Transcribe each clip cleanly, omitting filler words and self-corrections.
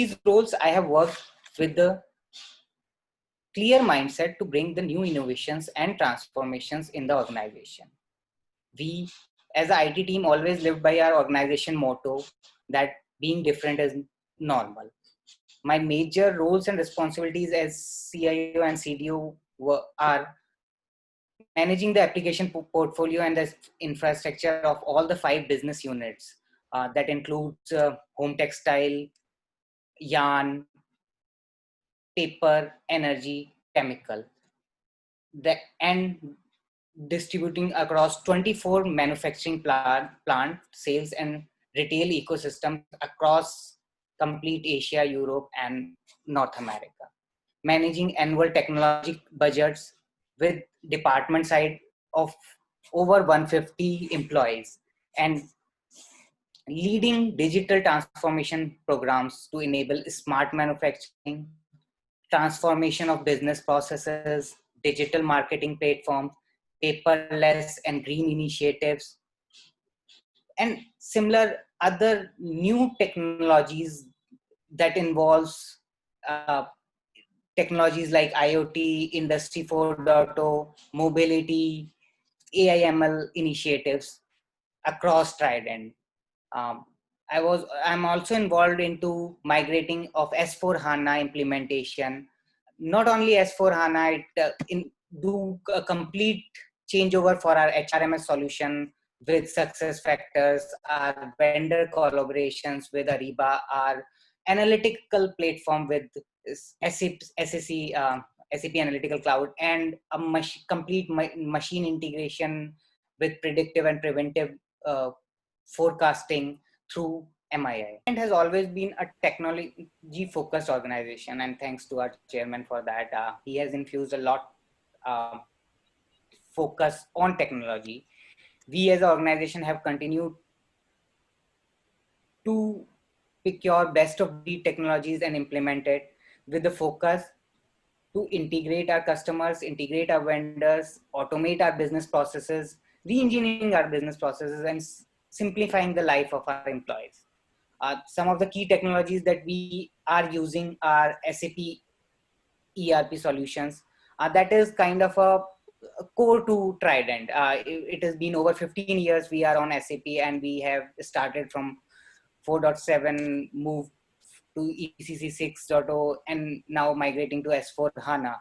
these roles, I have worked with the clear mindset to bring the new innovations and transformations in the organization. We, as an IT team, always lived by our organization motto that being different is normal. My major roles and responsibilities as CIO and CDO are managing the application portfolio and the infrastructure of all the 5 business units. That includes home textile, yarn, paper, energy, chemical, and distributing across 24 manufacturing plant sales and retail ecosystems across complete Asia, Europe, and North America. Managing annual technology budgets with department side of over 150 employees, and leading digital transformation programs to enable smart manufacturing, transformation of business processes, digital marketing platforms, paperless and green initiatives, and similar other new technologies that involves technologies like IoT, Industry 4.0, mobility, AI/ML initiatives across Trident. Um, I'm also involved into migrating of S4 HANA implementation. Not only S4 HANA, do a complete changeover for our HRMS solution with success factors, our vendor collaborations with Ariba, our analytical platform with SAP Analytical Cloud, and a complete machine integration with predictive and preventive uh, forecasting through MII. And has always been a technology focused organization, and thanks to our chairman for that. He has infused a lot uh, focus on technology. We as an organization have continued to procure best of breed technologies and implement it with the focus to integrate our customers, integrate our vendors, automate our business processes, re-engineering our business processes, and simplifying the life of our employees. Some of the key technologies that we are using are SAP ERP solutions. That is kind of a core to Trident. It has been over 15 years we are on SAP, and we have started from 4.7, moved to ECC 6.0, and now migrating to S4 HANA.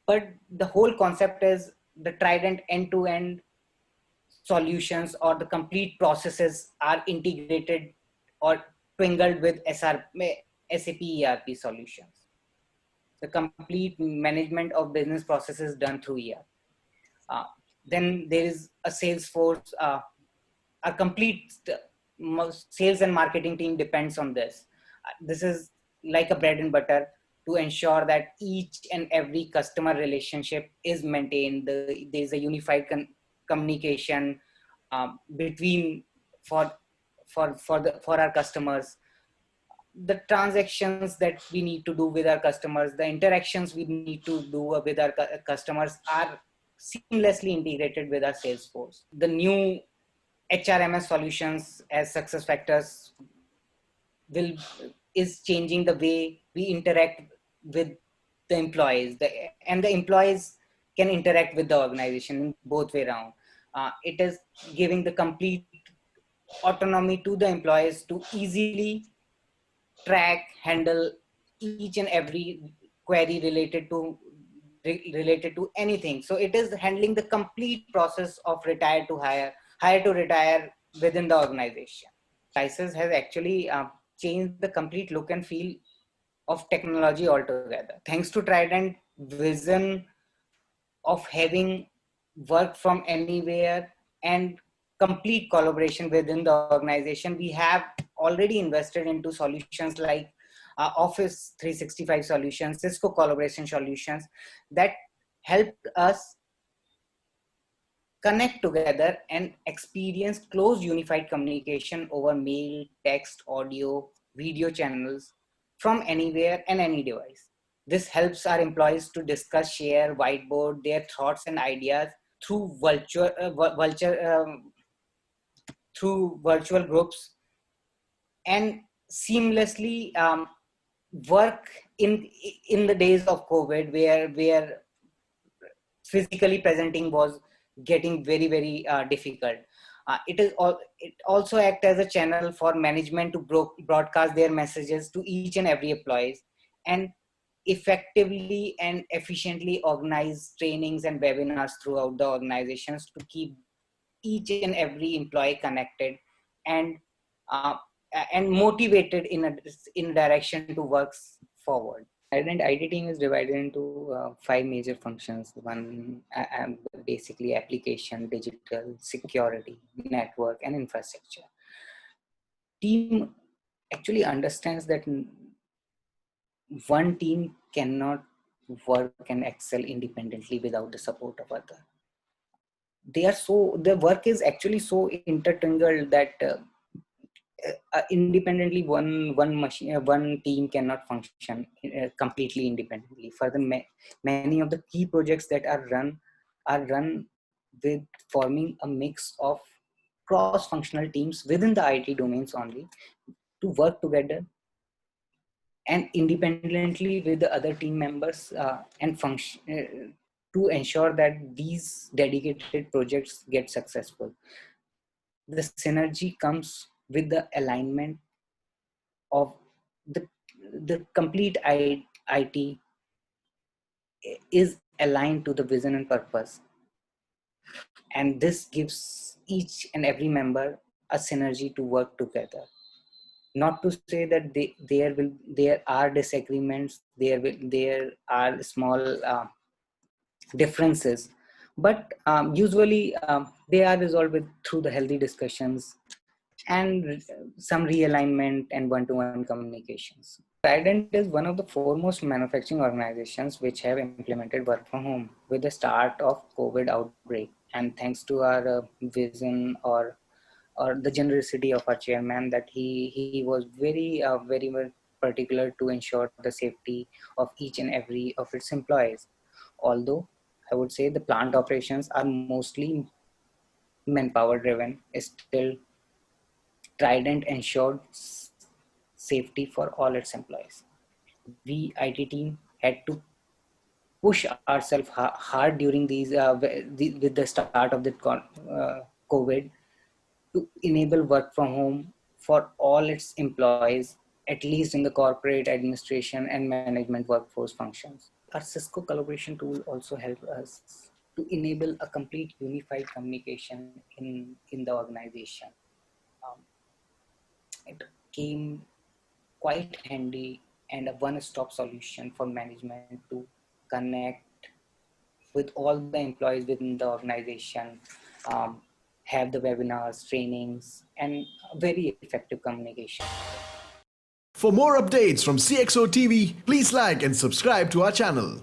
But the whole concept is the Trident end-to-end solutions, or the complete processes are integrated or twinkled with SAP ERP solutions. The complete management of business processes done through ERP. Then there is a Salesforce, a complete sales and marketing team depends on this. This is like a bread and butter to ensure that each and every customer relationship is maintained. There is a unified communication between for our customers. The transactions that we need to do with our customers, the interactions we need to do with our customers are seamlessly integrated with our Salesforce. The new HRMS solutions as success factors is changing the way we interact with the employees, and the employees can interact with the organization in both way around. It is giving the complete autonomy to the employees to easily track, handle each and every query related to anything. So it is handling the complete process of retire to hire to retire within the organization. Crisis has actually changed the complete look and feel of technology altogether. Thanks to Trident vision of having work from anywhere and complete collaboration within the organization, we have already invested into solutions like Office 365 solutions, Cisco collaboration solutions that helped us connect together and experience close unified communication over mail, text, audio, video channels from anywhere and any device. This helps our employees to discuss, share, whiteboard their thoughts and ideas through through virtual groups, and seamlessly work in the days of COVID, where physically presenting was getting very difficult. It also act as a channel for management to broadcast their messages to each and every employees, and effectively and efficiently organize trainings and webinars throughout the organizations to keep each and every employee connected and uh, and motivated in a direction to work forward. Trident IT team is divided into 5 major functions. One, basically application, digital, security, network, and infrastructure. Team actually understands that one team cannot work and excel independently without the support of other. The work is actually so intertangled that independently one team cannot function completely independently. For the many of the key projects that are run with forming a mix of cross functional teams within the IT domains only, to work together and independently with the other team members, and function to ensure that these dedicated projects get successful. The synergy comes with the alignment of the complete IT is aligned to the vision and purpose, and this gives each and every member a synergy to work together. Not to say that there are disagreements, there are small differences, but usually they are resolved through the healthy discussions and some realignment and one-to-one communications. Trident is one of the foremost manufacturing organizations which have implemented work from home with the start of COVID outbreak. And thanks to our vision or the generosity of our chairman, that he was very much particular to ensure the safety of each and every of its employees. Although I would say the plant operations are mostly manpower driven, still Trident ensured safety for all its employees. We IT team had to push ourselves hard during these with the start of the COVID, to enable work from home for all its employees, at least in the corporate administration and management workforce functions. Our Cisco collaboration tool also helped us to enable a complete unified communication in the organization. Um, it came quite handy and a one-stop solution for management to connect with all the employees within the organization, um, have the webinars, trainings, and very effective communication. For more updates from CXO TV, please like and subscribe to our channel.